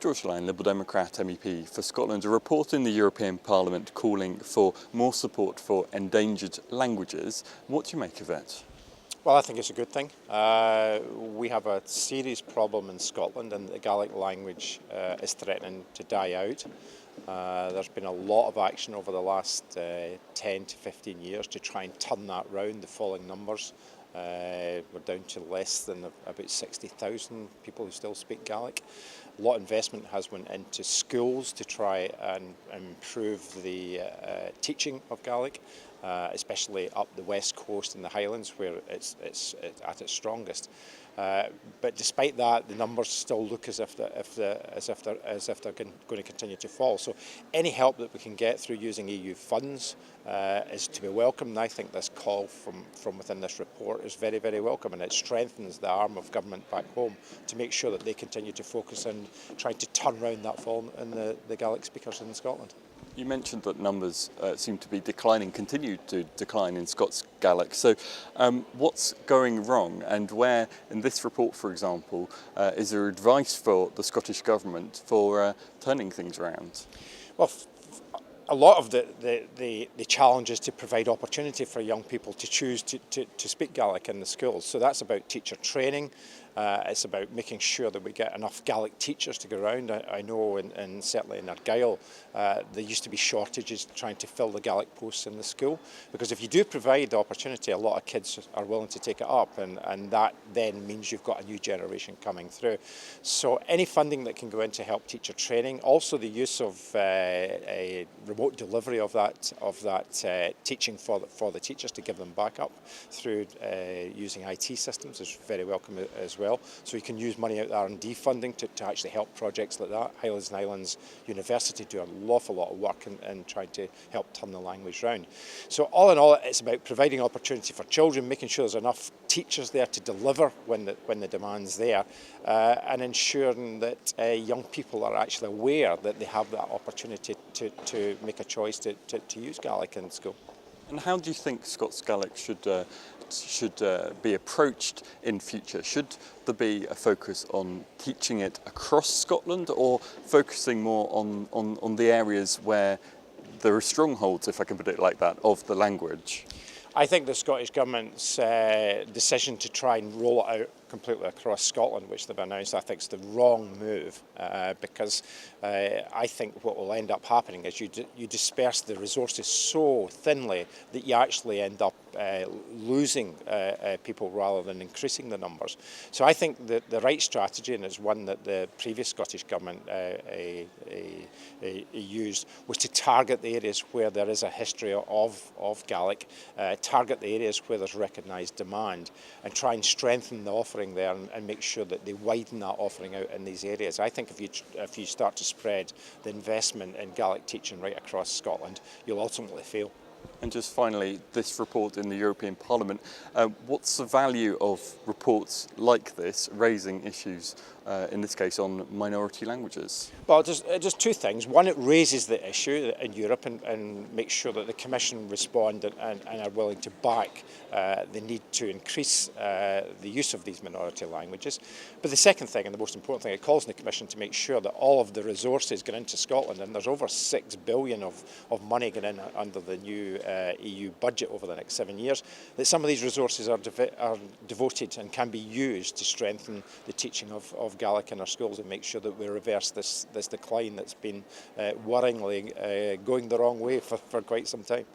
George Lane, Liberal Democrat MEP for Scotland, a report in the European Parliament calling for more support for endangered languages. What do you make of it? Well, I think it's a good thing. We have a serious problem in Scotland, and the Gaelic language is threatening to die out. There's been a lot of action over the last 10 to 15 years to try and turn that round, the falling numbers. We're down to less than about 60,000 people who still speak Gaelic. A lot of investment has went into schools to try and improve the teaching of Gaelic, especially up the west coast and the Highlands where it's at its strongest. But despite that, the numbers still look as if they're going to continue to fall. So any help that we can get through using EU funds is to be welcome. And I think this call from within this report is very, very welcome, and it strengthens the arm of government back home to make sure that they continue to focus on trying to turn around that fall in the Gaelic speakers in Scotland. You mentioned that numbers seem to be declining, continue to decline in Scots Gaelic. So what's going wrong, and where in this report, for example, is there advice for the Scottish Government for turning things around? Well, a lot of the challenge is to provide opportunity for young people to choose to speak Gaelic in the schools. So that's about teacher training. It's about making sure that we get enough Gaelic teachers to go around. I know certainly in Argyll there used to be shortages trying to fill the Gaelic posts in the school, because if you do provide the opportunity, a lot of kids are willing to take it up, and that then means you've got a new generation coming through. So any funding that can go in to help teacher training, also the use of a remote delivery of that teaching for the teachers to give them backup through using IT systems is very welcome as well. So you can use money out of R&D funding to actually help projects like that. Highlands and Islands University do an awful lot of work in trying to help turn the language round. So all in all, it's about providing opportunity for children, making sure there's enough teachers there to deliver when the demand's there, and ensuring that young people are actually aware that they have that opportunity to make a choice to use Gaelic in school. And how do you think Scots Gaelic should be approached in future? Should there be a focus on teaching it across Scotland, or focusing more on the areas where there are strongholds, if I can put it like that, of the language? I think the Scottish Government's decision to try and roll it out completely across Scotland, which they've announced, I think is the wrong move, because I think what will end up happening is you disperse the resources so thinly that you actually end up losing people rather than increasing the numbers. So I think that the right strategy, and it's one that the previous Scottish Government used, was to target the areas where there is a history of Gaelic, target the areas where there's recognised demand, and try and strengthen the offering there and make sure that they widen that offering out in these areas. I think if you start to spread the investment in Gaelic teaching right across Scotland, you'll ultimately fail. And just finally, this report in the European Parliament, what's the value of reports like this raising issues, in this case on minority languages? Well, just two things. One, it raises the issue in Europe and makes sure that the Commission respond and are willing to back the need to increase the use of these minority languages. But the second thing, and the most important thing, it calls on the Commission to make sure that all of the resources get into Scotland, and there's over 6 billion of money going in under the new EU budget over the next 7 years, that some of these resources are devoted and can be used to strengthen the teaching of Gaelic in our schools and make sure that we reverse this decline that's been worryingly going the wrong way for quite some time.